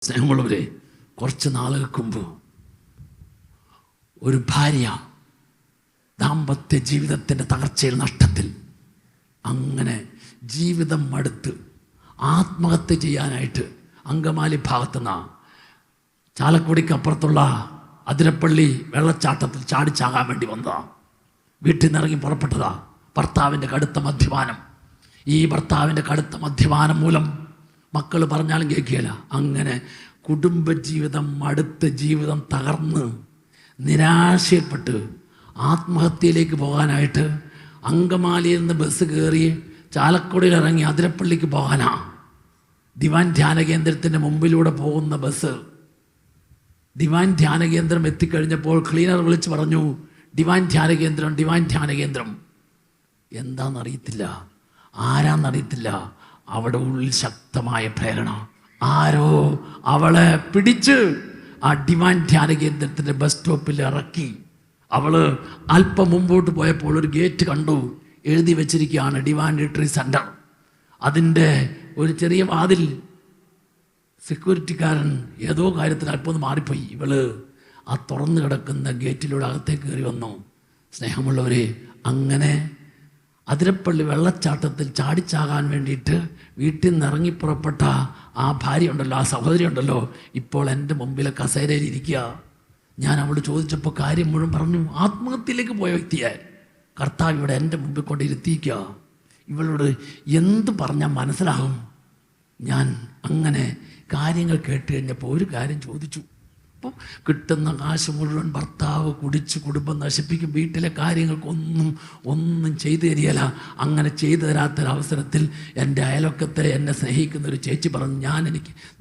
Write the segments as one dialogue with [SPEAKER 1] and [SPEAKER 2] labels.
[SPEAKER 1] സ്നേഹമുള്ളവരെ, കുറച്ച് നാളുകൾക്ക് മുമ്പ് ഒരു ഭാര്യ ദാമ്പത്യ ജീവിതത്തിൻ്റെ തകർച്ചയിൽ, നഷ്ടത്തിൽ, അങ്ങനെ ജീവിതം മടുത്ത് ആത്മഹത്യ ചെയ്യാനായിട്ട് അങ്കമാലി ഭാഗത്തുനിന്ന് ചാലക്കുടിക്ക് അപ്പുറത്തുള്ള അതിരപ്പള്ളി വെള്ളച്ചാട്ടത്തിൽ ചാടിച്ചാകാൻ വേണ്ടി വന്നതാണ്. വീട്ടിൽ നിന്നിറങ്ങി പുറപ്പെട്ടതാ. ഭർത്താവിൻ്റെ കടുത്ത മദ്യപാനം. ഈ ഭർത്താവിൻ്റെ കടുത്ത മദ്യപാനം മൂലം മക്കൾ പറഞ്ഞാലും കേൾക്കുകയില്ല. അങ്ങനെ കുടുംബജീവിതം മടുത്ത്, ജീവിതം തകർന്ന് നിരാശപ്പെട്ട് ആത്മഹത്യയിലേക്ക് പോകാനായിട്ട് അങ്കമാലിയിൽ നിന്ന് ബസ് കയറി ചാലക്കുടിയിൽ ഇറങ്ങി അതിരപ്പള്ളിക്ക് പോകാനാ. ഡിവൈൻ ധ്യാന കേന്ദ്രത്തിൻ്റെ മുമ്പിലൂടെ പോകുന്ന ബസ്. ഡിവൈൻ ധ്യാന കേന്ദ്രം എത്തിക്കഴിഞ്ഞപ്പോൾ ക്ലീനർ വിളിച്ച് പറഞ്ഞു, ഡിവൈൻ ധ്യാന കേന്ദ്രം, ഡിവൈൻ ധ്യാന കേന്ദ്രം. എന്താണെന്നറിയത്തില്ല, ആരാന്നറിയത്തില്ല. അവിടെ ഉള്ളിൽ ശക്തമായ പ്രേരണ. ആരോ അവളെ പിടിച്ച് ആ ഡിവൈൻ ധ്യാന കേന്ദ്രത്തിൻ്റെ ബസ് സ്റ്റോപ്പിൽ ഇറക്കി. അവൾ അല്പം മുമ്പോട്ട് പോയപ്പോൾ ഒരു ഗേറ്റ് കണ്ടു, എഴുതി വെച്ചിരിക്കുകയാണ് ഡിവൈൻ റിട്രീറ്റ് സെൻറ്റർ. അതിൻ്റെ ഒരു ചെറിയ വാതിൽ സെക്യൂരിറ്റിക്കാരൻ ഏതോ കാര്യത്തിൽ അല്പം ഒന്ന് മാറിപ്പോയി. ഇവള് ആ തുറന്നു കിടക്കുന്ന ഗേറ്റിലൂടെ അകത്തേക്ക് കയറി വന്നു. സ്നേഹമുള്ളവരെ, അങ്ങനെ അതിരപ്പള്ളി വെള്ളച്ചാട്ടത്തിൽ ചാടിച്ചാകാൻ വേണ്ടിയിട്ട് വീട്ടിൽ നിന്ന് ഇറങ്ങിപ്പുറപ്പെട്ട ആ ഭാര്യ ഉണ്ടല്ലോ, ആ സഹോദരി ഉണ്ടല്ലോ, ഇപ്പോൾ എൻ്റെ മുമ്പിലെ കസേരയിൽ ഇരിക്കുക. ഞാൻ അവളോട് ചോദിച്ചപ്പോൾ കാര്യം മുഴുവൻ പറഞ്ഞു. ആത്മഹത്യയിലേക്ക് പോയ വ്യക്തിയായി കർത്താവ് ഇവിടെ എൻ്റെ മുമ്പിൽ കൊണ്ട് ഇരുത്തിയിരിക്കുക. ഇവളോട് എന്ത് പറഞ്ഞാൽ മനസ്സിലാകും? ഞാൻ അങ്ങനെ കാര്യങ്ങൾ കേട്ട് കഴിഞ്ഞപ്പോൾ ഒരു കാര്യം ചോദിച്ചു. അപ്പം കിട്ടുന്ന കാശ് മുഴുവൻ ഭർത്താവ് കുടിച്ച് കുടുംബം നശിപ്പിക്കും. വീട്ടിലെ കാര്യങ്ങൾക്കൊന്നും ചെയ്തു തരികയില്ല. അങ്ങനെ ചെയ്തു തരാത്തൊരവസരത്തിൽ എൻ്റെ അയലൊക്കത്തെ എന്നെ സ്നേഹിക്കുന്ന ഒരു ചേച്ചി പറഞ്ഞു,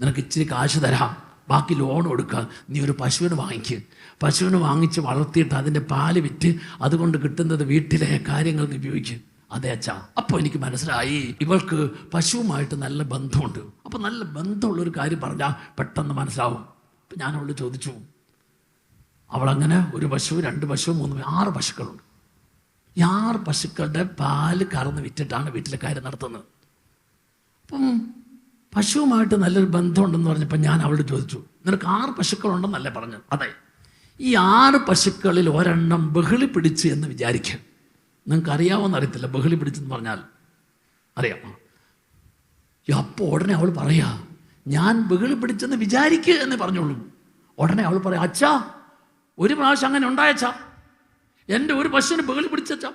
[SPEAKER 1] നിനക്ക് ഇച്ചിരി കാശ് തരാം, ബാക്കി ലോൺ കൊടുക്കുക, നീ ഒരു പശുവിന് വാങ്ങിക്കുക. പശുവിന് വാങ്ങിച്ച് വളർത്തിയിട്ട് അതിൻ്റെ പാല് വിറ്റ് അതുകൊണ്ട് കിട്ടുന്നത് വീട്ടിലെ കാര്യങ്ങൾക്ക് ഉപയോഗിക്കും. അതെ അച്ഛാ. അപ്പോൾ എനിക്ക് മനസ്സിലായി, ഇവൾക്ക് പശുവുമായിട്ട് നല്ല ബന്ധമുണ്ട്. അപ്പോൾ നല്ല ബന്ധമുള്ളൊരു കാര്യം പറഞ്ഞാൽ പെട്ടെന്ന് മനസ്സിലാവും. അപ്പം ഞാൻ അവളോട് ചോദിച്ചു. അവളങ്ങനെ ഒരു പശു, 2 പശു, 3 6 പശുക്കളുണ്ട്. ഈ 6 പശുക്കളുടെ പാല് കറന്ന് വിറ്റിട്ടാണ് വീട്ടിലെ കാര്യം നടത്തുന്നത്. അപ്പം പശുവുമായിട്ട് നല്ലൊരു ബന്ധമുണ്ടെന്ന് പറഞ്ഞപ്പോൾ ഞാൻ അവളോട് ചോദിച്ചു, നിനക്ക് 6 പശുക്കളുണ്ടെന്നല്ലേ പറഞ്ഞത്? അതെ. ഈ 6 പശുക്കളിൽ ഒരെണ്ണം ബഹളി പിടിച്ച് എന്ന് വിചാരിക്കുക. നിങ്ങൾക്ക് അറിയാമെന്ന് അറിയത്തില്ല, ബഹളി പിടിച്ചെന്ന് പറഞ്ഞാൽ അറിയാമോ? അപ്പോൾ ഉടനെ അവൾ പറയാ, ഞാൻ ബഹളി പിടിച്ചെന്ന് വിചാരിക്കുക എന്ന് പറഞ്ഞോളൂ. ഉടനെ അവൾ പറയാം, അച്ഛാ, ഒരു പ്രാവശ്യം അങ്ങനെ ഉണ്ടായച്ചാ, എൻ്റെ ഒരു പശുവിനെ ബഹളി പിടിച്ചാ.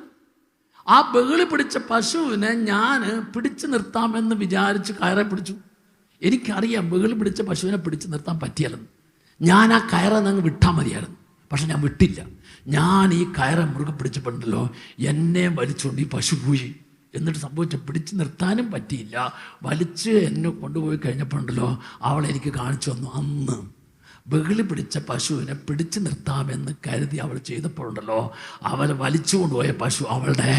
[SPEAKER 1] ആ ബഹളി പിടിച്ച പശുവിനെ ഞാൻ പിടിച്ചു നിർത്താമെന്ന് വിചാരിച്ച് കയറെ പിടിച്ചു. എനിക്കറിയാം ബഹളി പിടിച്ച പശുവിനെ പിടിച്ചു നിർത്താൻ പറ്റിയാലെന്ന്. ഞാൻ ആ കയറെ അങ്ങ് വിട്ടാൽ മതിയായിരുന്നു. പക്ഷെ ഞാൻ വിട്ടില്ല. ഞാൻ ഈ കയറെ മുറുകെ പിടിച്ചപ്പോണ്ടല്ലോ, എന്നെ വലിച്ചുകൊണ്ട് ഈ പശു പോയി. എന്നിട്ട് സംഭവിച്ച പിടിച്ചു നിർത്താനും പറ്റിയില്ല. വലിച്ച് എന്നെ കൊണ്ടുപോയി കഴിഞ്ഞപ്പോണ്ടല്ലോ, അവളെനിക്ക് കാണിച്ചു തന്നു. അന്ന് ബഹളി പിടിച്ച പശുവിനെ പിടിച്ചു നിർത്താമെന്ന് കരുതി അവൾ ചെയ്തപ്പോഴുണ്ടല്ലോ, അവൾ വലിച്ചു കൊണ്ടുപോയ പശു അവളുടെ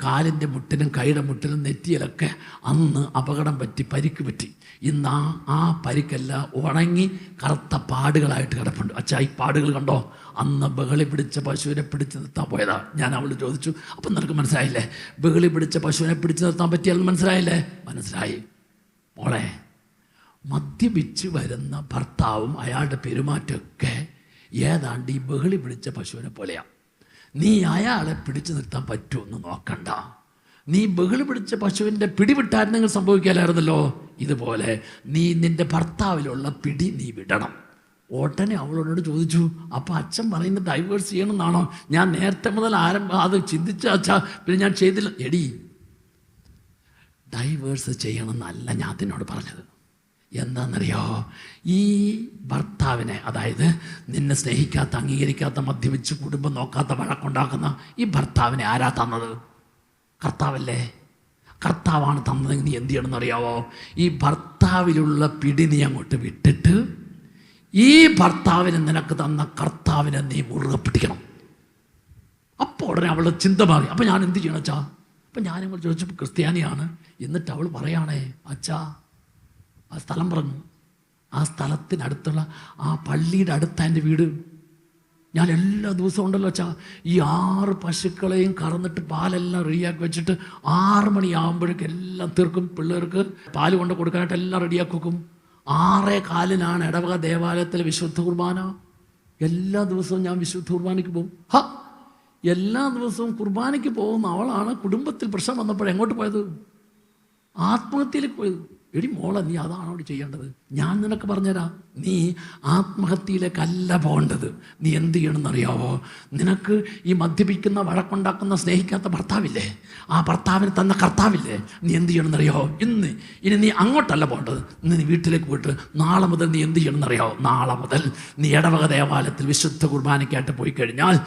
[SPEAKER 1] കാലിൻ്റെ മുട്ടിനും കൈയുടെ മുട്ടിനും നെറ്റിയിലൊക്കെ അന്ന് അപകടം പറ്റി, പരിക്ക് പറ്റി. ഇന്ന് ആ പരിക്കെല്ലാം ഉണങ്ങി കറുത്ത പാടുകളായിട്ട് കിടപ്പുണ്ട്. അച്ഛാ, ഈ പാടുകൾ കണ്ടോ? അന്ന് ബഹളി പിടിച്ച പശുവിനെ പിടിച്ചു നിർത്താൻ പോയതാ. ഞാൻ അവളോട് ചോദിച്ചു, അപ്പം നിനക്ക് മനസ്സിലായില്ലേ ബഹളി പിടിച്ച പശുവിനെ പിടിച്ചു നിർത്താൻ പറ്റിയാലെന്ന്? മനസ്സിലായില്ലേ? മനസ്സിലായി. മോളെ, മദ്യപിച്ച് വരുന്ന ഭർത്താവും അയാളുടെ പെരുമാറ്റമൊക്കെ ഏതാണ്ട് ഈ ബഹളി പിടിച്ച പശുവിനെ പോലെയാണ്. നീ അയാളെ പിടിച്ചു നിർത്താൻ പറ്റുമെന്ന് നോക്കണ്ട. നീ ബഹളി പിടിച്ച പശുവിൻ്റെ പിടിവിട്ടായിരുന്നെങ്കിൽ സംഭവിക്കാനായിരുന്നല്ലോ. ഇതുപോലെ നീ നിൻ്റെ ഭർത്താവിലുള്ള പിടി നീ വിടണം. ഉടനെ അവളോട് ചോദിച്ചു, അപ്പോൾ അച്ഛൻ പറയുന്നത് ഡൈവേഴ്സ് ചെയ്യണമെന്നാണോ? ഞാൻ നേരത്തെ മുതൽ അത് ചിന്തിച്ച അച്ഛാ, പിന്നെ ഞാൻ ചെയ്തില്ല. എടി, ഡൈവേഴ്സ് ചെയ്യണമെന്നല്ല ഞാൻ അതിനോട് പറഞ്ഞത്. എന്താണെന്നറിയോ? ഈ ഭർത്താവിനെ, അതായത് നിന്നെ സ്നേഹിക്കാത്ത, അംഗീകരിക്കാത്ത, മദ്യപിച്ച് കുടുംബം നോക്കാത്ത, വഴക്കുണ്ടാക്കുന്ന ഈ ഭർത്താവിനെ ആരാ തന്നത്? കർത്താവല്ലേ. കർത്താവാണ് തന്നതെങ്കിൽ നീ എന്ത് ചെയ്യണമെന്നറിയാവോ? ഈ ഭർത്താവിലുള്ള പിടി നീ അങ്ങോട്ട് വിട്ടിട്ട് ഈ ഭർത്താവിനെ നിനക്ക് തന്ന കർത്താവിനെ നീ മുറുകെ പിടിക്കണം. അപ്പോൾ ഉടനെ അവളുടെ ചിന്ത മാറി. അപ്പം ഞാൻ എന്ത് ചെയ്യണം അച്ഛാ? അപ്പം ഞാനിങ്ങോട്ട് ചോദിച്ചപ്പോൾ ക്രിസ്ത്യാനിയാണ്. എന്നിട്ട് അവൾ പറയാണേ, അച്ഛാ, ആ സ്ഥലം പറഞ്ഞു. ആ സ്ഥലത്തിനടുത്തുള്ള ആ പള്ളിയുടെ അടുത്ത എൻ്റെ വീട്. ഞാൻ എല്ലാ ദിവസവും ഉണ്ടല്ലോ അച്ഛാ, ഈ 6 പശുക്കളെയും കറന്നിട്ട് പാലെല്ലാം റെഡിയാക്കി വെച്ചിട്ട് 6 മണിയാകുമ്പോഴേക്കും എല്ലാം തീർക്കും. പിള്ളേർക്ക് പാല് കൊണ്ട് കൊടുക്കാനായിട്ട് എല്ലാം റെഡിയാക്കി വെക്കും. 6:15 ഇടവക ദേവാലയത്തിലെ വിശുദ്ധ കുർബാന. എല്ലാ ദിവസവും ഞാൻ വിശുദ്ധ കുർബാനയ്ക്ക് പോകും. എല്ലാ ദിവസവും കുർബാനയ്ക്ക് പോകുന്ന അവളാണ് കുടുംബത്തിൽ പ്രശ്നം വന്നപ്പോൾ എങ്ങോട്ട് പോയത്? ആത്മഹത്യയിലേക്ക് പോയത്. എടി മോളെ, നീ അതാണോ ചെയ്യേണ്ടത്? ഞാൻ നിനക്ക് പറഞ്ഞുതരാം. നീ ആത്മഹത്യയിലേക്കല്ല പോകേണ്ടത്. നീ എന്ത് ചെയ്യണമെന്നറിയാവോ? നിനക്ക് ഈ മദ്യപിക്കുന്ന, വഴക്കുണ്ടാക്കുന്ന, സ്നേഹിക്കാത്ത ഭർത്താവില്ലേ, ആ ഭർത്താവിന് തന്ന കർത്താവില്ലേ, നീ എന്ത് ചെയ്യണമെന്നറിയാവോ? ഇനി നീ അങ്ങോട്ടല്ല പോകേണ്ടത്. ഇന്ന് നീ വീട്ടിലേക്ക് പോയിട്ട് നാളെ മുതൽ നീ എന്ത് ചെയ്യണമെന്നറിയാവോ? നാളെ മുതൽ നീ ഇടവക ദേവാലയത്തിൽ വിശുദ്ധ കുർബാനയ്ക്കായിട്ട് പോയി കഴിഞ്ഞാൽ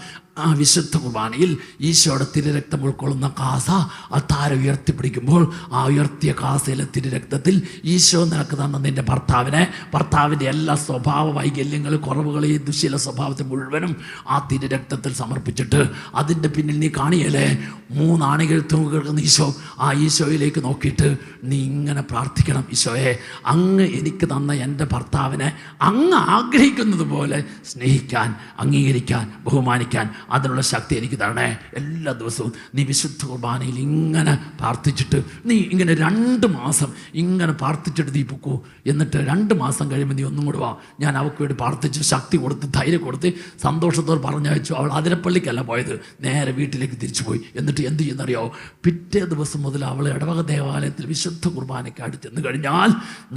[SPEAKER 1] ആ വിശുദ്ധ കുർബാനയിൽ ഈശോയുടെ തിരുരക്തം ഉൾക്കൊള്ളുന്ന കാസ അത്താരം ഉയർത്തിപ്പിടിക്കുമ്പോൾ ആ ഉയർത്തിയ കാസയിലെ തിരുരക്തത്തിൽ ഈശോ നിനക്ക് തന്ന നിന്റെ ഭർത്താവിൻ്റെ എല്ലാ സ്വഭാവ വൈകല്യങ്ങളും, കുറവുകൾ, ഈ ദുശ്ശീല സ്വഭാവത്തെ മുഴുവനും ആ തിരുരക്തത്തിൽ സമർപ്പിച്ചിട്ട് അതിൻ്റെ പിന്നിൽ നീ കാണിയല്ലേ 3 ആണികൾ തൂങ്ങുകിടക്കുന്ന ഈശോ. ആ ഈശോയിലേക്ക് നോക്കിയിട്ട് നീ ഇങ്ങനെ പ്രാർത്ഥിക്കണം: ഈശോയെ, അങ്ങ് എനിക്ക് തന്ന എൻ്റെ ഭർത്താവിനെ അങ്ങ് ആഗ്രഹിക്കുന്നത് പോലെ സ്നേഹിക്കാൻ, അംഗീകരിക്കാൻ, ബഹുമാനിക്കാൻ അതിനുള്ള ശക്തി എനിക്ക് തരണേ. എല്ലാ ദിവസവും നീ വിശുദ്ധ കുർബാനയിൽ ഇങ്ങനെ പ്രാർത്ഥിച്ചിട്ട് നീ ഇങ്ങനെ 2 മാസം ഇങ്ങനെ പ്രാർത്ഥിച്ചിട്ട് നീ പൊക്കൂ. എന്നിട്ട് 2 മാസം കഴിയുമ്പോൾ നീ ഒന്നും കൂടെ വാ. ഞാൻ അവൾക്ക് വേണ്ടി പ്രാർത്ഥിച്ച് ശക്തി കൊടുത്ത് ധൈര്യം കൊടുത്ത് സന്തോഷത്തോട് പറഞ്ഞയച്ചു. അവൾ അതിരപ്പള്ളിക്കല്ല പോയത്, നേരെ വീട്ടിലേക്ക് തിരിച്ചു പോയി. എന്നിട്ട് എന്ത് ചെയ്യുന്നറിയാവോ? പിറ്റേ ദിവസം മുതൽ അവൾ ഇടവക ദേവാലയത്തിൽ വിശുദ്ധ കുർബാനയ്ക്ക് അടുത്ത് ചെന്ന് കഴിഞ്ഞാൽ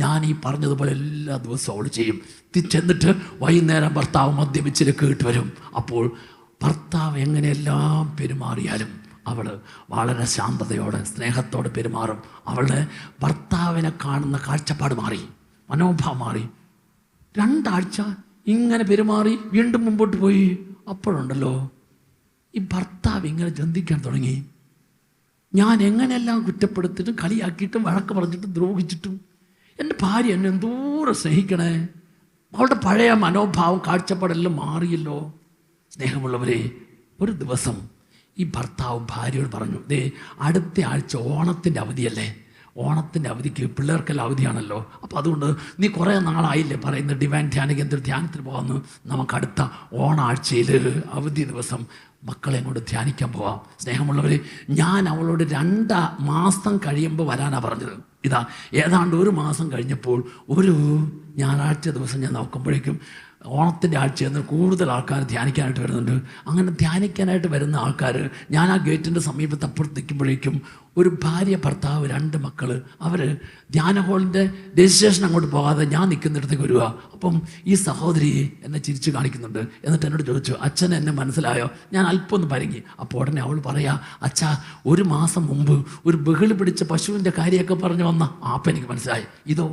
[SPEAKER 1] ഞാൻ ഈ പറഞ്ഞതുപോലെ എല്ലാ ദിവസവും അവൾ ചെയ്യും. ചെന്നിട്ട് വൈകുന്നേരം ഭർത്താവ് മദ്യപിച്ചിലേക്ക് കേട്ട് വരും. അപ്പോൾ ഭർത്താവ് എങ്ങനെയെല്ലാം പെരുമാറിയാലും അവൾ വളരെ ശാന്തതയോടെ, സ്നേഹത്തോടെ പെരുമാറും. അവളുടെ ഭർത്താവിനെ കാണുന്ന കാഴ്ചപ്പാട് മാറി, മനോഭാവം മാറി. 2 ആഴ്ച ഇങ്ങനെ പെരുമാറി വീണ്ടും മുമ്പോട്ട് പോയി. അപ്പോഴുണ്ടല്ലോ ഈ ഭർത്താവ് ഇങ്ങനെ ചിന്തിക്കാൻ തുടങ്ങി: ഞാൻ എങ്ങനെയെല്ലാം കുറ്റപ്പെടുത്തിയിട്ടും കളിയാക്കിയിട്ടും വഴക്ക് പറഞ്ഞിട്ടും ദ്രോഹിച്ചിട്ടും എൻ്റെ ഭാര്യ എന്നെ എന്തോരം സ്നേഹിക്കണേ. അവളുടെ പഴയ മനോഭാവം, കാഴ്ചപ്പാടെല്ലാം മാറിയല്ലോ. സ്നേഹമുള്ളവരെ, ഒരു ദിവസം ഈ ഭർത്താവ് ഭാര്യയോട് പറഞ്ഞു: ദേ, അടുത്ത ആഴ്ച ഓണത്തിൻ്റെ അവധിയല്ലേ, ഓണത്തിൻ്റെ അവധിക്ക് പിള്ളേർക്കെല്ലാം അവധിയാണല്ലോ. അപ്പോൾ അതുകൊണ്ട് നീ കുറേ നാളായില്ലേ പറയുന്നത് ഡിവൈൻ ധ്യാന കേന്ദ്ര ധ്യാനത്തിന് പോകാമെന്ന്. നമുക്ക് അടുത്ത ഓണാഴ്ചയിൽ അവധി ദിവസം മക്കളെ കൊണ്ട് ധ്യാനിക്കാൻ പോവാം. സ്നേഹമുള്ളവർ, ഞാൻ അവളോട് 2 മാസം കഴിയുമ്പോൾ വരാനാണ് പറഞ്ഞത്. ഇതാ ഏതാണ്ട് 1 മാസം കഴിഞ്ഞപ്പോൾ ഒരു ഞായറാഴ്ച ദിവസം ഞാൻ നോക്കുമ്പോഴേക്കും ഓണത്തിൻ്റെ ആഴ്ചയിൽ കൂടുതൽ ആൾക്കാർ ധ്യാനിക്കാനായിട്ട് വരുന്നുണ്ട്. അങ്ങനെ ധ്യാനിക്കാനായിട്ട് വരുന്ന ആൾക്കാർ, ഞാൻ ആ ഗേറ്റിൻ്റെ സമീപത്ത് അപ്പുറത്ത് നിൽക്കുമ്പോഴേക്കും ഒരു ഭാര്യ, ഭർത്താവ്, 2 മക്കൾ, അവർ ധ്യാന ഹോളിൻ്റെ രജിസ്ട്രേഷൻ അങ്ങോട്ട് പോകാതെ ഞാൻ നിൽക്കുന്നിടത്തേക്ക് വരിക. അപ്പം ഈ സഹോദരി എന്നെ ചിരിച്ച് കാണിക്കുന്നുണ്ട്. എന്നിട്ട് എന്നോട് ചോദിച്ചു: അച്ഛൻ എന്നെ മനസ്സിലായോ? ഞാൻ അല്പം ഒന്ന് പരങ്ങി. അപ്പോൾ ഉടനെ അവൾ പറയാ: അച്ഛാ, 1 മാസം മുമ്പ് ഒരു ബഹളി പിടിച്ച പശുവിൻ്റെ കാര്യമൊക്കെ പറഞ്ഞു വന്ന അപ്പം എനിക്ക് മനസ്സിലായി. ഇതോ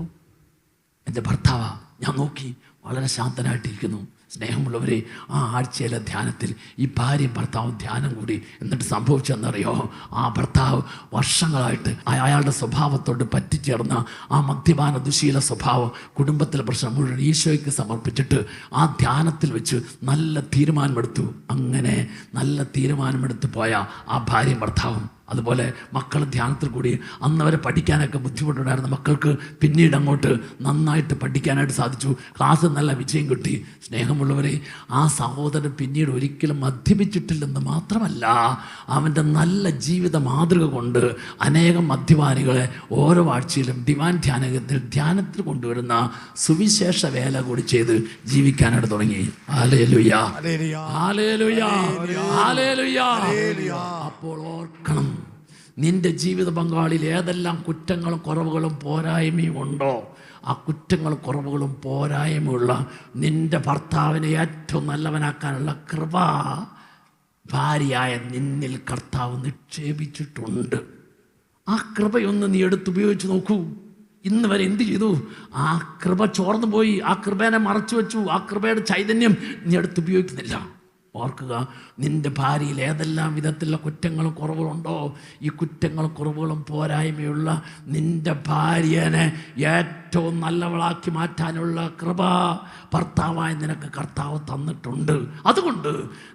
[SPEAKER 1] എൻ്റെ ഭർത്താവാ. ഞാൻ നോക്കി, വളരെ ശാന്തനായിട്ടിരിക്കുന്നു. സ്നേഹമുള്ളവരെ, ആ ആഴ്ചയിലെ ധ്യാനത്തിൽ ഈ ഭാര്യയും ഭർത്താവും ധ്യാനം കൂടി. എന്നിട്ട് സംഭവിച്ചെന്നറിയോ? ആ ഭർത്താവ് വർഷങ്ങളായിട്ട് അയാളുടെ സ്വഭാവത്തോട് പറ്റിച്ചേർന്ന ആ മദ്യപാന ദുശീല സ്വഭാവം, കുടുംബത്തിലെ പ്രശ്നം മുഴുവൻ ഈശോയ്ക്ക് സമർപ്പിച്ചിട്ട് ആ ധ്യാനത്തിൽ വെച്ച് നല്ല തീരുമാനമെടുത്തു. അങ്ങനെ നല്ല തീരുമാനമെടുത്ത് പോയ ആ ഭാര്യയും ഭർത്താവും, അതുപോലെ മക്കൾ ധ്യാനത്തിൽ കൂടി അന്ന് വരെ പഠിക്കാനൊക്കെ ബുദ്ധിമുട്ടുണ്ടായിരുന്ന മക്കൾക്ക് പിന്നീട് അങ്ങോട്ട് നന്നായിട്ട് പഠിക്കാനായിട്ട് സാധിച്ചു. ക്ലാസ് നല്ല വിജയം കിട്ടി. സ്നേഹമുള്ളവരെ, ആ സഹോദരൻ പിന്നീട് ഒരിക്കലും മദ്യപിച്ചിട്ടില്ലെന്ന് മാത്രമല്ല, അവൻ്റെ നല്ല ജീവിത മാതൃക കൊണ്ട് അനേകം മദ്യപാനികളെ ഓരോ ആഴ്ചയിലും ഡിവൈൻ ധ്യാനത്തിൽ കൊണ്ടുവരുന്ന സുവിശേഷ വേല കൂടി ചെയ്ത് ജീവിക്കാനായിട്ട് തുടങ്ങി. Hallelujah, hallelujah, hallelujah. അപ്പോൾ ഓർക്കണം, നിന്റെ ജീവിത പങ്കാളിയിൽ ഏതെല്ലാം കുറ്റങ്ങളും കുറവുകളും പോരായ്മയും ഉണ്ടോ, ആ കുറ്റങ്ങളും കുറവുകളും പോരായ്മയുള്ള നിന്റെ ഭർത്താവിനെ ഏറ്റവും നല്ലവനാക്കാനുള്ള കൃപ ഭാര്യയായ നിന്നിൽ കർത്താവ് നിക്ഷേപിച്ചിട്ടുണ്ട്. ആ കൃപയൊന്ന് നീ എടുത്തുപയോഗിച്ച് നോക്കൂ. ഇന്ന് വരെ എന്ത് ചെയ്തു? ആ കൃപ ചോർന്നു പോയി, ആ കൃപേനെ മറച്ചു വെച്ചു, ആ കൃപയുടെ ചൈതന്യം നീ എടുത്തുപയോഗിക്കുന്നില്ല. ഓർക്കുക, നിന്റെ ഭാര്യയിൽ ഏതെല്ലാം വിധത്തിലുള്ള കുറ്റങ്ങളും കുറവുകളുണ്ടോ, ഈ കുറ്റങ്ങളും കുറവുകളും പോരായ്മയുള്ള നിന്റെ ഭാര്യനെ ഏറ്റവും നല്ലവളാക്കി മാറ്റാനുള്ള കൃപ ഭർത്താവായ നിനക്ക് കർത്താവ് തന്നിട്ടുണ്ട്. അതുകൊണ്ട്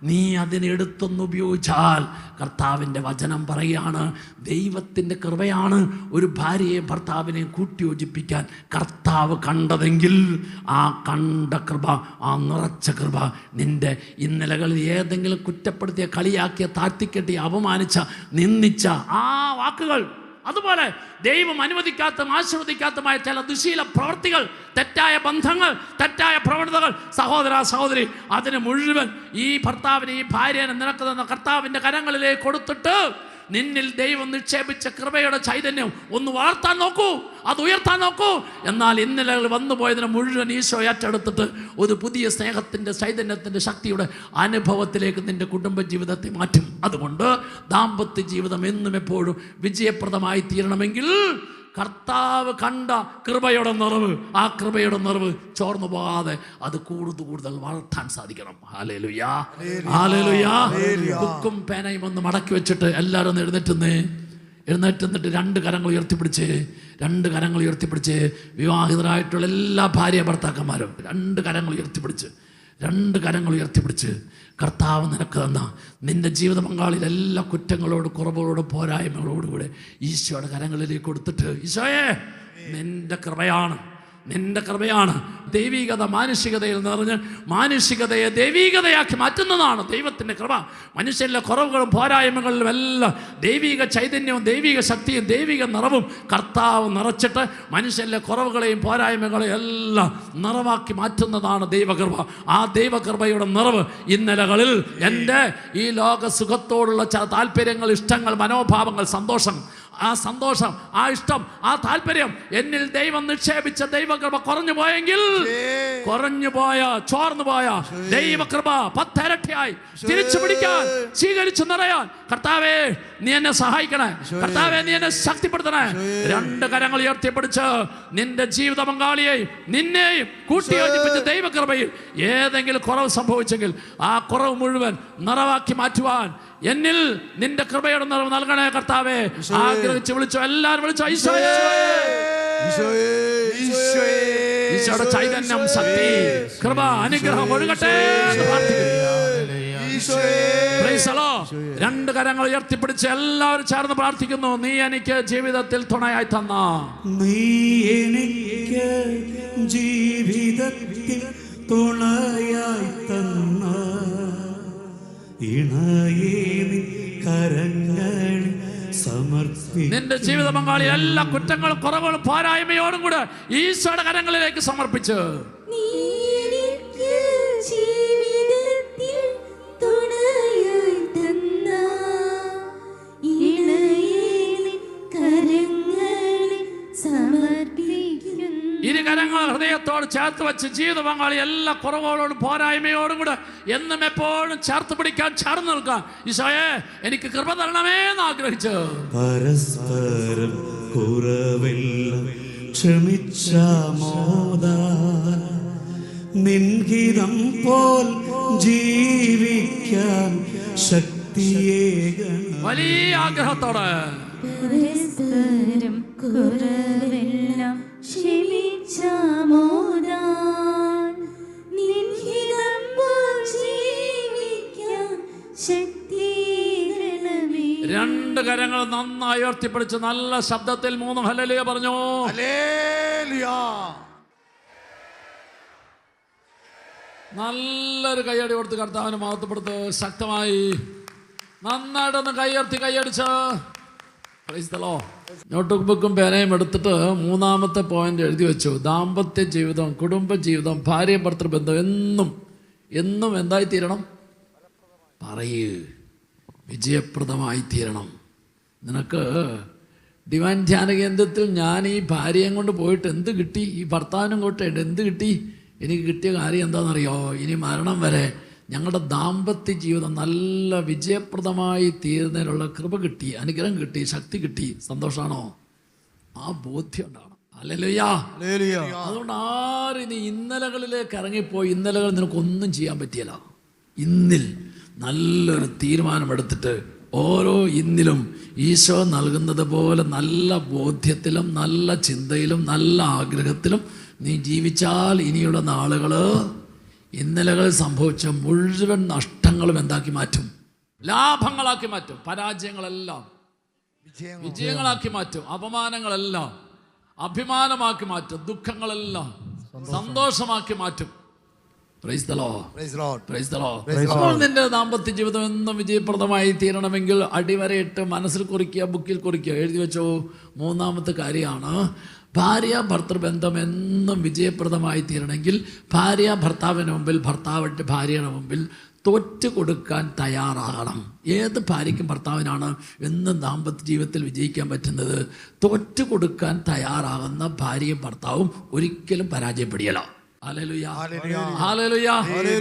[SPEAKER 1] നീ അതിനെടുത്തൊന്ന് ഉപയോഗിച്ചാൽ, കർത്താവിൻ്റെ വചനം പറയുകയാണ്, ദൈവത്തിൻ്റെ കൃപയാണ് ഒരു ഭാര്യയെയും ഭർത്താവിനെയും കൂട്ടിയോജിപ്പിക്കാൻ കർത്താവ് കണ്ടതെങ്കിൽ ആ കണ്ട കൃപ, ആ നിറച്ച കൃപ നിന്റെ ഇന്നലകളിൽ ഏതെങ്കിലും കുറ്റപ്പെടുത്തിയ, കളിയാക്കിയ, താഴ്ത്തിക്കെട്ടിയ, അപമാനിച്ച, നിന്ദിച്ച ആ വാക്കുകൾ, അതുപോലെ ദൈവം അനുവദിക്കാത്തതും ആശീർവദിക്കാത്തതുമായ ചില ദുശീല പ്രവൃത്തികൾ, തെറ്റായ ബന്ധങ്ങൾ, തെറ്റായ പ്രവണതകൾ, സഹോദര സഹോദരി, അതിന് മുഴുവൻ ഈ ഭർത്താവിനെ, ഈ ഭാര്യനെ നിനക്ക് തന്ന കർത്താവിൻ്റെ കരങ്ങളിലേക്ക് കൊടുത്തിട്ട് നിന്നിൽ ദൈവം നിക്ഷേപിച്ച കൃപയുടെ ചൈതന്യം ഒന്ന് വളർത്താൻ നോക്കൂ, അത് ഉയർത്താൻ നോക്കൂ. എന്നാൽ ഇന്നലെ വന്നുപോയതിനെ മുഴുവൻ ഈശോ ഏറ്റെടുത്തിട്ട് ഒരു പുതിയ സ്നേഹത്തിൻ്റെ, ചൈതന്യത്തിൻ്റെ, ശക്തിയുടെ അനുഭവത്തിലേക്ക് നിന്റെ കുടുംബ ജീവിതത്തെ മാറ്റും. അതുകൊണ്ട് ദാമ്പത്യ ജീവിതം എന്നും എപ്പോഴും വിജയപ്രദമായി തീരണമെങ്കിൽ കർത്താവ് കണ്ട കൃപയുടെ നിറവ്, ആ കൃപയുടെ നിറവ് ചോർന്നു പോകാതെ അത് കൂടുതൽ വളർത്താൻ സാധിക്കണം. ഹല്ലേലൂയാ, ഹല്ലേലൂയാ. ബുക്കും പേനയും ഒന്ന് മടക്കി വെച്ചിട്ട് എല്ലാവരും ഒന്ന് എഴുന്നേറ്റ് രണ്ട് കരങ്ങൾ ഉയർത്തിപ്പിടിച്ച് വിവാഹിതരായിട്ടുള്ള എല്ലാ ഭാര്യ ഭർത്താക്കന്മാരും രണ്ട് കരങ്ങൾ ഉയർത്തിപ്പിടിച്ച് കർത്താവ് നിനക്ക് തന്ന നിന്റെ ജീവിത പങ്കാളിയിൽ എല്ലാ കുറ്റങ്ങളോട്, കുറവുകളോട്, പോരായ്മകളോടുകൂടെ ഈശോയുടെ കരങ്ങളിലേക്ക് കൊടുത്തിട്ട്, ഈശോയെ നിന്റെ കൃപയാണ് ദൈവികത മാനുഷികതയിൽ നിറഞ്ഞ് മാനുഷികതയെ ദൈവികതയാക്കി മാറ്റുന്നതാണ് ദൈവത്തിൻ്റെ കൃപ. മനുഷ്യരിലെ കുറവുകളും പോരായ്മകളിലും എല്ലാം ദൈവിക ചൈതന്യവും ദൈവിക ശക്തിയും ദൈവിക നിറവും കർത്താവ് നിറച്ചിട്ട് മനുഷ്യരിലെ കുറവുകളെയും പോരായ്മകളെയും എല്ലാം നിറവാക്കി മാറ്റുന്നതാണ് ദൈവകൃപ. ആ ദൈവകൃപയുടെ നിറവ് ഇന്നലകളിൽ എൻ്റെ ഈ ലോക സുഖത്തോടുള്ള താല്പര്യങ്ങൾ, ഇഷ്ടങ്ങൾ, മനോഭാവങ്ങൾ, ആ സന്തോഷം, ആ ഇഷ്ടം, ആ താല്പര്യം എന്നിൽ ദൈവം നിക്ഷേപിച്ച ദൈവകൃപ ചോർന്നുപോയ ദൈവകൃപ 10 ഇരട്ടിയായി തിരിച്ചു പിടിക്കാൻ, സ്വീകരിച്ചു നിറയാൻ കർത്താവേ നീ എന്നെ സഹായിക്കണേ, കർത്താവേ നീ എന്നെ ശക്തിപ്പെടുത്തണേ. രണ്ട് കരങ്ങൾ ഉയർത്തിപ്പിടിച്ച് നിന്റെ ജീവിത പങ്കാളിയെയും നിന്നെയും കൂട്ടിയോജിപ്പിച്ച ദൈവകൃപയിൽ ഏതെങ്കിലും കുറവ് സംഭവിച്ചെങ്കിൽ ആ കുറവ് മുഴുവൻ നിറവാക്കി മാറ്റുവാൻ എന്നിൽ നിന്റെ കൃപയുടെ നിറവ് നൽകണേ കർത്താവേ. ആഗ്രഹിച്ച് വിളിച്ചോ, എല്ലാവരും വിളിച്ചോ, ഈശോയെ, ഈശോയുടെ ചൈതന്യം, ശക്തി, കൃപ, അനുഗ്രഹം ഒഴുകട്ടെ. രണ്ട് കരങ്ങൾ ഉയർത്തിപ്പിടിച്ച് എല്ലാവരും ചേർന്ന് പ്രാർത്ഥിക്കുന്നു. നീ എനിക്ക് ജീവിതത്തിൽ തുണയായി തന്ന,
[SPEAKER 2] നീ എനിക്ക് ജീവിതത്തിൽ തുണയായി തന്ന
[SPEAKER 1] നിന്റെ ജീവിത പങ്കാളി എല്ലാ കുറ്റങ്ങളും, കുറവുകളും, പോരായ്മയോടും കൂടെ ഈശോയുടെ കരങ്ങളിലേക്ക് സമർപ്പിച്ച് ഇരു കരങ്ങൾ ഹൃദയത്തോട് ചേർത്ത് വെച്ച് ജീവിത പങ്കാളി എല്ലാ കുറവുകളോടും പോരായ്മയോടും കൂടെ എന്നും എപ്പോഴും ചേർത്ത് പിടിക്കാൻ, ചേർന്ന് നിൽക്കാൻ ഈശോയെ എനിക്ക് കൃപ തരണമേ എന്ന് ആഗ്രഹിച്ചു
[SPEAKER 2] പരസ്പരം കുറവെല്ലാം ക്ഷമിച്ചാമോദ നിൻഹിതം പോൽ ജീവിക്കാൻ ശക്തിയേകണം.
[SPEAKER 1] വലിയ ആഗ്രഹത്തോടെ
[SPEAKER 3] പരസ്പരം കുറവെല്ലാം ക്ഷമിച്ചാമോദാൻ നിൻഹിതം പോൽ ജീവിക്കാൻ ശക്തിയേകണമേ.
[SPEAKER 1] രണ്ട് കരങ്ങൾ നന്നായി ഉയർത്തിപ്പിടിച്ച് നല്ല ശബ്ദത്തിൽ 3 ഹല്ലേലൂയ പറഞ്ഞു.
[SPEAKER 4] ഹല്ലേലൂയ.
[SPEAKER 1] നല്ലൊരു കൈയടി കൊടുത്ത് കർത്താവിനെ മഹത്വപ്പെടുത്ത്. ശക്തമായി നന്നായിട്ടൊന്ന് കൈയടിച്ച് നോട്ട് ബുക്കും പേനയും എടുത്തിട്ട് 3-ാമത്തെ പോയിന്റ് എഴുതി വെച്ചു. ദാമ്പത്യ ജീവിതം, കുടുംബ ജീവിതം, ഭാര്യ ഭർത്തൃബന്ധം എന്നും എന്തായി തീരണം? പറയൂ, വിജയപ്രദമായി തീരണം. നിനക്ക് ഡിവൈൻ ധ്യാന കേന്ദ്രത്തിൽ ഞാൻ ഈ ഭാര്യയും കൊണ്ട് പോയിട്ട് എന്ത് കിട്ടി? ഈ ഭർത്താവിനും കൊണ്ട് എന്ത് കിട്ടി? എനിക്ക് കിട്ടിയ കാര്യം എന്താണെന്നറിയോ? ഇനി മരണം വരെ ഞങ്ങളുടെ ദാമ്പത്യ ജീവിതം നല്ല വിജയപ്രദമായി തീരുന്നതിനുള്ള കൃപ കിട്ടി, അനുഗ്രഹം കിട്ടി, ശക്തി കിട്ടി. സന്തോഷമാണോ? ആ ബോധ്യം ഉണ്ടാവണം. ഹല്ലേലൂയ. അതുകൊണ്ട് ആരും ഇനി ഇന്നലകളിലേക്ക് ഇറങ്ങിപ്പോയി ഇന്നലകൾ നിനക്കൊന്നും ചെയ്യാൻ പറ്റിയല്ല. ഇന്നിൽ നല്ലൊരു തീരുമാനമെടുത്തിട്ട് ഓരോ ഇന്നിലും ഈശോ നൽകുന്നത് പോലെ നല്ല ബോധ്യത്തിലും നല്ല ചിന്തയിലും നല്ല ആഗ്രഹത്തിലും നീ ജീവിച്ചാൽ ഇനിയുള്ള നാളുകൾ ഇന്നലകളിൽ സംഭവിച്ച മുഴുവൻ നഷ്ടങ്ങളും എന്താക്കി മാറ്റും? ലാഭങ്ങളാക്കി മാറ്റും. പരാജയങ്ങളെല്ലാം വിജയങ്ങളാക്കി മാറ്റും. അപമാനങ്ങളെല്ലാം അഭിമാനമാക്കി മാറ്റും. ദുഃഖങ്ങളെല്ലാം സന്തോഷമാക്കി മാറ്റും. Price the Lord.
[SPEAKER 4] Praise the Lord.
[SPEAKER 1] Price the Lord.
[SPEAKER 4] Praise the
[SPEAKER 1] അപ്പോൾ നിന്റെ ദാമ്പത്യ ജീവിതം എന്നും വിജയപ്രദമായി തീരണമെങ്കിൽ അടിവരയിട്ട് മനസ്സിൽ കുറിക്കുക, ബുക്കിൽ കുറിക്കുക, എഴുതി വെച്ചോ. മൂന്നാമത്തെ കാര്യമാണ് ഭാര്യ ഭർത്തൃബന്ധം എന്നും വിജയപ്രദമായി തീരണമെങ്കിൽ ഭാര്യ ഭർത്താവിന് മുമ്പിൽ, ഭർത്താവിൻ്റെ ഭാര്യയുടെ മുമ്പിൽ തോറ്റു കൊടുക്കാൻ തയ്യാറാകണം. ഏത് ഭാര്യയ്ക്കും ഭർത്താവിനാണ് എന്നും ദാമ്പത്യ ജീവിതത്തിൽ വിജയിക്കാൻ പറ്റുന്നത്? തോറ്റു കൊടുക്കാൻ തയ്യാറാകുന്ന ഭാര്യയും ഭർത്താവും ഒരിക്കലും പരാജയപ്പെടുകയില്ല. Hallelujah, hallelujah.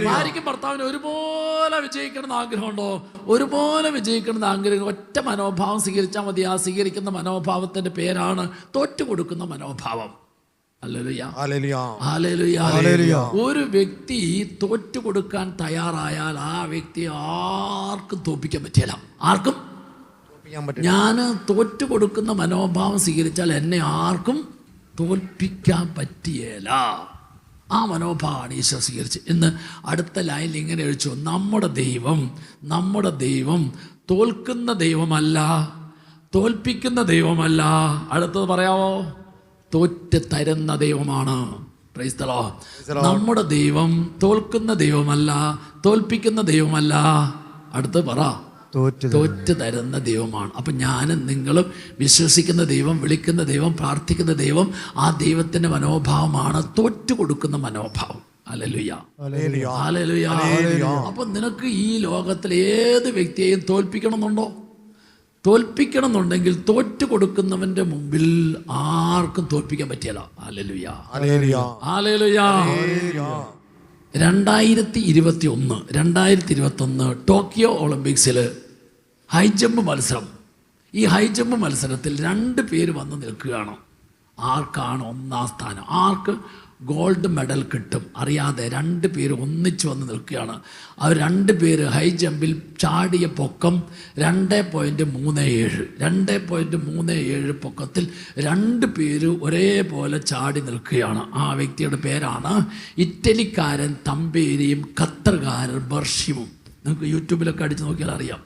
[SPEAKER 1] ഭാര്യയ്ക്കും ഭർത്താവിന് ഒരുപോലെ വിജയിക്കണം എന്ന് ആഗ്രഹമുണ്ടോ? ഒരുപോലെ വിജയിക്കണം എന്ന് ആഗ്രഹം ഒറ്റ മനോഭാവം സ്വീകരിച്ചാൽ മതി. ആ സ്വീകരിക്കുന്ന മനോഭാവത്തിന്റെ പേരാണ് തോറ്റു കൊടുക്കുന്ന മനോഭാവം. Hallelujah, hallelujah, hallelujah. ഒരു വ്യക്തി തോറ്റു കൊടുക്കാൻ തയ്യാറായാൽ ആ വ്യക്തി ആർക്കും തോൽപ്പിക്കാൻ പറ്റില്ല. ആർക്കും. ഞാൻ തോറ്റു കൊടുക്കുന്ന മനോഭാവം സ്വീകരിച്ചാൽ എന്നെ ആർക്കും തോൽപ്പിക്കാൻ പറ്റിയല്ല. ആ മനോഭാവമാണ് ഈശോ സ്വീകരിച്ച്. ഇന്ന് അടുത്ത ലൈനിൽ ഇങ്ങനെ എഴുതിച്ചു, നമ്മുടെ ദൈവം തോൽക്കുന്ന ദൈവമല്ല, തോൽപ്പിക്കുന്ന ദൈവമല്ല. അടുത്തത് പറയാവോ? തോറ്റ് തരുന്ന ദൈവമാണ്. Price the Lord. നമ്മുടെ ദൈവം തോൽക്കുന്ന ദൈവമല്ല, തോൽപ്പിക്കുന്ന ദൈവമല്ല. അടുത്ത് പറ, തോറ്റ് തരുന്ന ദൈവമാണ്. അപ്പം ഞാനും നിങ്ങളും വിശ്വസിക്കുന്ന ദൈവം, വിളിക്കുന്ന ദൈവം, പ്രാർത്ഥിക്കുന്ന ദൈവം, ആ ദൈവത്തിന്റെ മനോഭാവമാണ് തോറ്റു കൊടുക്കുന്ന മനോഭാവം. Hallelujah, hallelujah. അപ്പൊ നിനക്ക് ഈ ലോകത്തിൽ ഏത് വ്യക്തിയെയും തോൽപ്പിക്കണമെന്നുണ്ടോ? തോൽപ്പിക്കണമെന്നുണ്ടെങ്കിൽ തോറ്റു കൊടുക്കുന്നവന്റെ മുമ്പിൽ ആർക്കും തോൽപ്പിക്കാൻ പറ്റിയല്ല. Hallelujah, hallelujah. 2021 ടോക്കിയോ ഒളിമ്പിക്സിൽ ഹൈജമ്പ് മത്സരം. ഈ ഹൈജമ്പ് മത്സരത്തിൽ 2 പേര് വന്ന് നിൽക്കുകയാണ്. ആർക്കാണ് ഒന്നാം സ്ഥാനം? ആർക്ക് ഗോൾഡ് മെഡൽ കിട്ടും അറിയാതെ 2 പേര് ഒന്നിച്ച് വന്ന് നിൽക്കുകയാണ്. അവർ 2 പേര് ഹൈ ജമ്പിൽ ചാടിയ പൊക്കം 2.37. 2.37 പൊക്കത്തിൽ 2 പേര് ഒരേപോലെ ചാടി നിൽക്കുകയാണ്. ആ വ്യക്തിയുടെ പേരാണ് ഇറ്റലിക്കാരൻ തമ്പേരിയും ഖത്തർകാരൻ ബർഷിമും. നിങ്ങൾക്ക് യൂട്യൂബിലൊക്കെ അടിച്ച് നോക്കിയാൽ അറിയാം.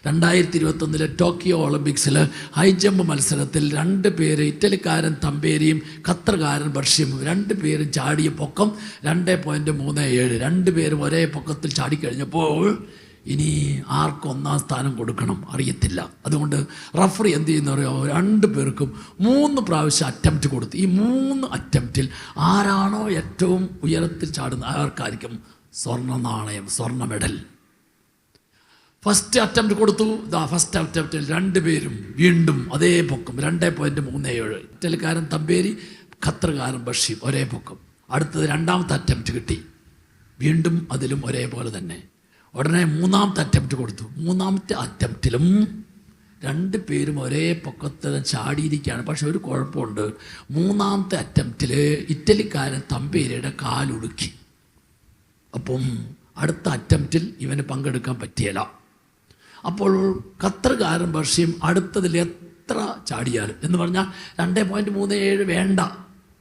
[SPEAKER 1] 2021 ടോക്കിയോ ഒളിമ്പിക്സിൽ ഹൈ ജമ്പ് മത്സരത്തിൽ 2 പേര്, ഇറ്റലിക്കാരൻ തമ്പേരിയും ഖത്തർകാരൻ ബർഷിമും, 2 പേരും ചാടിയ പൊക്കം 2.37. 2 പേരും ഒരേ പൊക്കത്തിൽ ചാടിക്കഴിഞ്ഞപ്പോൾ ഇനി ആർക്ക് ഒന്നാം സ്ഥാനം കൊടുക്കണം അറിയത്തില്ല. അതുകൊണ്ട് റഫറി എന്ത് ചെയ്യുന്നറിയോ? 2 പേർക്കും 3 പ്രാവശ്യം അറ്റംപ്റ്റ് കൊടുത്തു. ഈ 3 അറ്റംപ്റ്റിൽ ആരാണോ ഏറ്റവും ഉയരത്തിൽ ചാടുന്നത് ആർക്കായിരിക്കും സ്വർണ്ണ നാണയം, സ്വർണ്ണ മെഡൽ. ഫസ്റ്റ് അറ്റംപ്റ്റ് കൊടുത്തു. ഫസ്റ്റ് അറ്റംപ്റ്റിൽ 2 പേരും വീണ്ടും അതേ പൊക്കം 2.37. ഇറ്റലിക്കാരൻ തമ്പേരി, ഖത്തർകാരൻ ബഷീം ഒരേ പൊക്കം. അടുത്തത് 2ാമത്തെ അറ്റംപ്റ്റ് കിട്ടി, വീണ്ടും അതിലും ഒരേപോലെ തന്നെ. ഉടനെ 3ാമത്തെ അറ്റംപ്റ്റ് കൊടുത്തു. 3ാമത്തെ അറ്റംപ്റ്റിലും 2 പേരും ഒരേ പൊക്കത്തിൽ ചാടിയിരിക്കുകയാണ്. പക്ഷെ ഒരു കുഴപ്പമുണ്ട്. 3ാമത്തെ അറ്റംപ്റ്റിൽ ഇറ്റലിക്കാരൻ തമ്പേരിയുടെ കാലുടുക്കി. അപ്പം അടുത്ത അറ്റംപ്റ്റിൽ ഇവന് പങ്കെടുക്കാൻ പറ്റിയല്ല. അപ്പോൾ ഖത്തർകാരൻ ബർഷിയും അടുത്തതിൽ എത്ര ചാടിയാലും, എന്ന് പറഞ്ഞാൽ 2.37 വേണ്ട,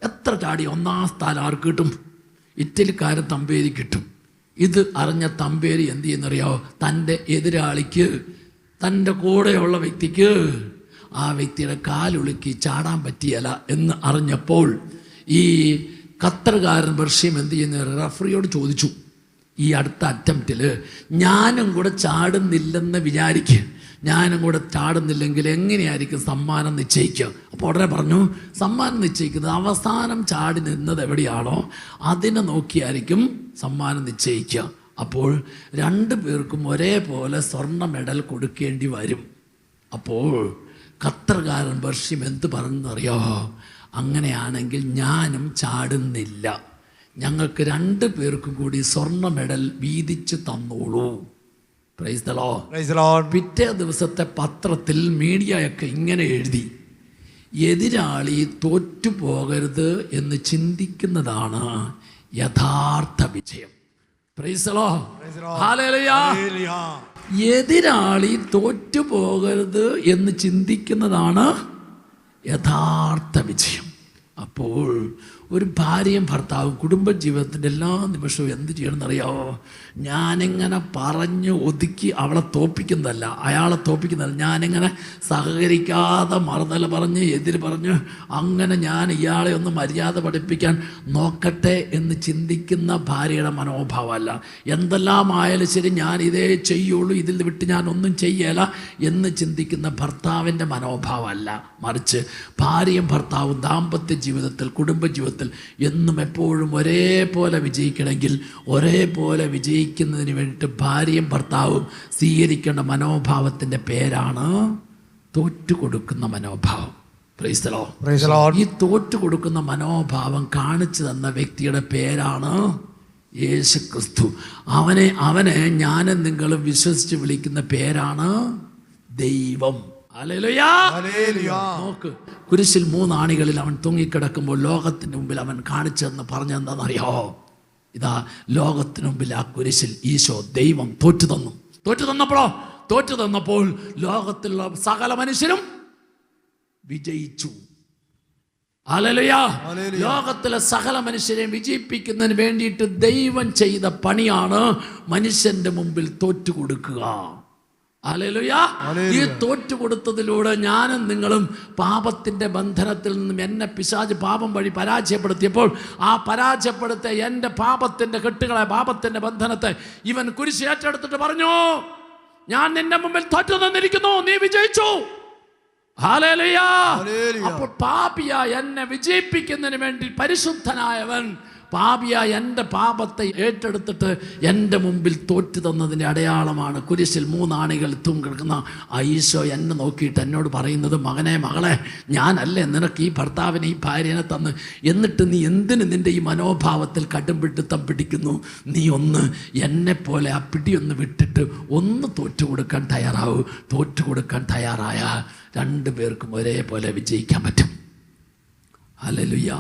[SPEAKER 1] എത്ര ചാടി ഒന്നാം സ്ഥാനം ആർക്ക് കിട്ടും? ഇറ്റലിക്കാരൻ തമ്പേരി കിട്ടും. ഇത് അറിഞ്ഞ തമ്പേരി എന്ത് ചെയ്യുന്നറിയാവോ? തൻ്റെ എതിരാളിക്ക്, തൻ്റെ കൂടെയുള്ള വ്യക്തിക്ക് ആ വ്യക്തിയുടെ കാലുളുക്കി ചാടാൻ പറ്റിയല്ല എന്ന് അറിഞ്ഞപ്പോൾ ഈ ഖത്തർകാരൻ ബർഷിയും എന്ത് ചെയ്യുന്ന റഫറിയോട് ചോദിച്ചു, ഈ അടുത്ത അറ്റംപ്റ്റിൽ ഞാനും കൂടെ ചാടുന്നില്ലെന്ന് വിചാരിക്കുക, ഞാനും കൂടെ ചാടുന്നില്ലെങ്കിൽ എങ്ങനെയായിരിക്കും സമ്മാനം നിശ്ചയിക്കുക? അപ്പോൾ ഉടനെ പറഞ്ഞു, സമ്മാനം നിശ്ചയിക്കുന്നത് അവസാനം ചാടി നിന്നത് എവിടെയാണോ അതിനെ നോക്കിയായിരിക്കും സമ്മാനം നിശ്ചയിക്കുക. അപ്പോൾ 2 പേർക്കും ഒരേപോലെ സ്വർണ്ണ മെഡൽ കൊടുക്കേണ്ടി വരും. അപ്പോൾ ഖത്തർകാരൻ ബർഷിം എന്ത് പറഞ്ഞെന്നറിയോ? അങ്ങനെയാണെങ്കിൽ ഞാനും ചാടുന്നില്ല, ഞങ്ങൾക്ക് 2 പേർക്കും കൂടി സ്വർണ്ണ മെഡൽ വീതിച്ച് തന്നോളൂ. Praise the lord. പിറ്റേ ദിവസത്തെ പത്രത്തിൽ മീഡിയയൊക്കെ ഇങ്ങനെ എഴുതി, എതിരാളി തോറ്റുപോകരുത് എന്ന് ചിന്തിക്കുന്നതാണ് യഥാർത്ഥ വിജയം. Price the Lord. ഹല്ലേലൂയ. എതിരാളി തോറ്റുപോകരുത് എന്ന് ചിന്തിക്കുന്നതാണ് യഥാർത്ഥ വിജയം. അപ്പോൾ ഒരു ഭാര്യയും ഭർത്താവും കുടുംബ ജീവിതത്തിൻ്റെ എല്ലാ നിമിഷവും എന്ത് ചെയ്യണമെന്നറിയാമോ? ഞാനിങ്ങനെ പറഞ്ഞ് ഒതുക്കി അവളെ തോൽപ്പിക്കുന്നതല്ല, അയാളെ തോൽപ്പിക്കുന്നതല്ല, ഞാനിങ്ങനെ സഹകരിക്കാതെ മറുതല പറഞ്ഞ് എതിര് പറഞ്ഞ് അങ്ങനെ ഞാൻ ഇയാളെ ഒന്ന് മര്യാദ പഠിപ്പിക്കാൻ നോക്കട്ടെ എന്ന് ചിന്തിക്കുന്ന ഭാര്യയുടെ മനോഭാവമല്ല. എന്തെല്ലാം ആയാലും ശരി ഞാൻ ഇതേ ചെയ്യുള്ളൂ, ഇതിൽ വിട്ട് ഞാൻ ഒന്നും ചെയ്യല എന്ന് ചിന്തിക്കുന്ന ഭർത്താവിൻ്റെ മനോഭാവമല്ല. മറിച്ച് ഭാര്യയും ഭർത്താവും ദാമ്പത്യ ജീവിതത്തിൽ കുടുംബ ജീവിതത്തിൽ എന്നും എപ്പോഴും ഒരേപോലെ വിജയിക്കണമെങ്കിൽ ഒരേപോലെ വിജയിക്കുന്നതിന് വേണ്ടിയിട്ട് ഭാര്യയും ഭർത്താവും സ്വീകരിക്കേണ്ട മനോഭാവത്തിൻ്റെ പേരാണ് തോറ്റുകൊടുക്കുന്ന മനോഭാവം. Price the Lord. ഈ തോറ്റുകൊടുക്കുന്ന മനോഭാവം കാണിച്ചു തന്ന വ്യക്തിയുടെ പേരാണ് യേശു ക്രിസ്തു. അവനെ ഞാനും നിങ്ങളും വിശ്വസിച്ച് വിളിക്കുന്ന പേരാണ് ദൈവം. ഹല്ലേലൂയ. നോക്ക്, കുരിശിൽ 3 ആണികളിൽ അവൻ തൂങ്ങിക്കിടക്കുമ്പോൾ ലോകത്തിന് മുമ്പിൽ അവൻ കാണിച്ചതെന്ന് പറഞ്ഞെന്താണെന്നറിയോ? ഇതാ ലോകത്തിന് മുമ്പിൽ ആ കുരിശിൽ ഈശോ ദൈവം തോറ്റു തന്നപ്പോൾ ലോകത്തിലുള്ള സകല മനുഷ്യരും വിജയിച്ചു. ഹല്ലേലൂയ. ലോകത്തിലെ സകല മനുഷ്യരെയും വിജയിപ്പിക്കുന്നതിന് വേണ്ടിയിട്ട് ദൈവം ചെയ്ത പണിയാണ് മനുഷ്യന്റെ മുമ്പിൽ തോറ്റുകൊടുക്കുക. ഹല്ലേലൂയ. ഈ തോറ്റുകൊടുത്തതിലൂടെ ഞാനും നിങ്ങളും പാപത്തിന്റെ ബന്ധനത്തിൽ നിന്നും എന്നെ പിശാച് പാപം വഴി പരാജയപ്പെടുത്തിയപ്പോൾ ആ പരാജയപ്പെടുത്തിയ എൻ്റെ പാപത്തിന്റെ കെട്ടുകളെ, പാപത്തിന്റെ ബന്ധനത്തെ ഇവൻ കുരിശ് ഏറ്റെടുത്തിട്ട് പറഞ്ഞു, ഞാൻ നിന്റെ മുമ്പിൽ തോറ്റു തന്നിരിക്കുന്നു, നീ വിജയിച്ചു. ഹല്ലേലൂയ. അപ്പോൾ പാപിയായ എന്നെ വിജയിപ്പിക്കുന്നതിന് വേണ്ടി പരിശുദ്ധനായവൻ പാപിയായ എൻ്റെ പാപത്തെ ഏറ്റെടുത്തിട്ട് എൻ്റെ മുമ്പിൽ തോറ്റു തന്നതിൻ്റെ അടയാളമാണ് കുരിശിൽ 3 ആണികൾ തൂങ്ങിക്കിടക്കുന്ന ഈശോ എന്നെ നോക്കിയിട്ട് എന്നോട് പറയുന്നത്, മകനെ മകളെ, ഞാനല്ലേ നിനക്ക് ഈ ഭർത്താവിനെ ഈ ഭാര്യനെ തന്ന്, എന്നിട്ട് നീ എന്തിന് നിൻ്റെ ഈ മനോഭാവത്തിൽ കടുംപിടുത്തം പിടിക്കുന്നു? നീ ഒന്ന് എന്നെപ്പോലെ ആ പിടിയൊന്ന് വിട്ടിട്ട് ഒന്ന് തോറ്റുകൊടുക്കാൻ തയ്യാറാവൂ. തോറ്റുകൊടുക്കാൻ തയ്യാറായാൽ 2 പേർക്കും ഒരേപോലെ വിജയിക്കാൻ പറ്റും. ഹല്ലേലൂയ.